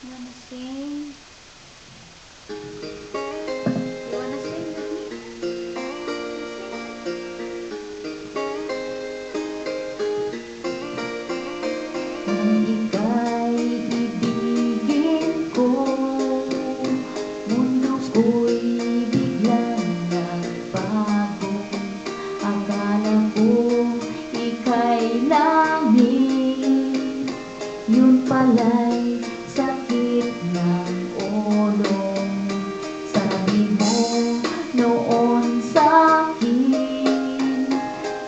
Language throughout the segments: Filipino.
You wanna sing? You wanna sing with me? Nang ika'y ibigin ko, mundo ko'y biglang nagbago. Akala ko ika'y langit, yun pala'y sakit ng ulo. Sabi mo noon sa'kin,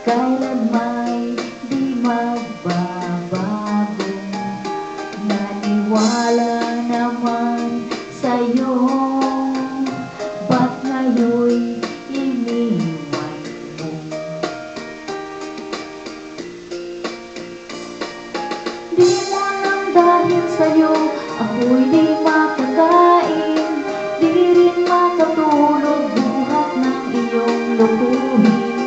kailan may di magbabago. Naniwala naman sa'yo, ba't ngayon'y iniwan mo? Di mo lang dahil sa'yo, ako'y di makakain, di rin makatulog, buhat ng iyong lukuhin.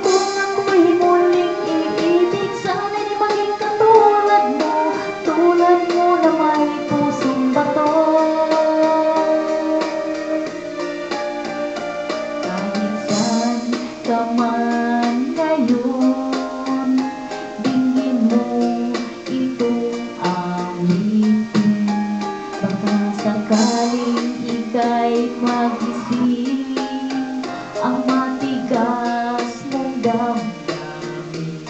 Kung ako'y muling iibig, sana'y di maging katulad mo, tulad mo na may pusong bato. Kahit saan ka man ngayon, dinggin mo itong awitin. Baka sakaling ika'y magising, ang matigas mong damdamin.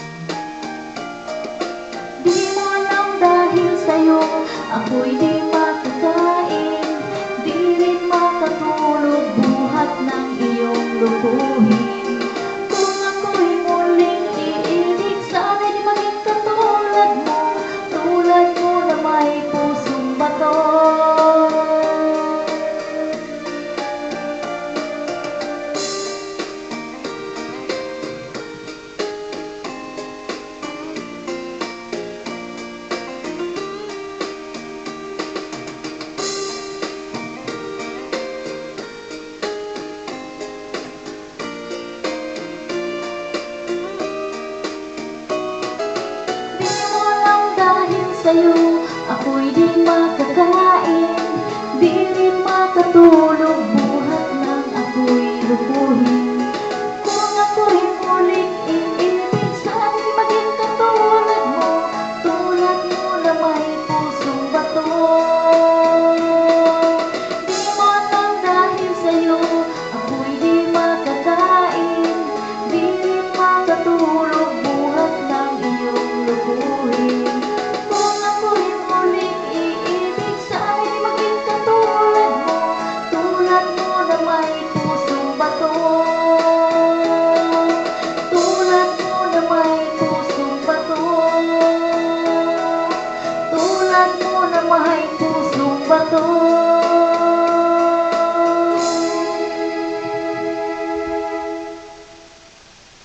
Di mo lang dahil sa'yo, ako'y di makakain, di rin makatulog, buhat ng iyong lukuhin. Kung ako'y muling iibig, sana'y di maging katulad mo, tulad mo na may pusong bato. Di mo lang dahil sa'yo, ako'y di makakain, di rin makatulog,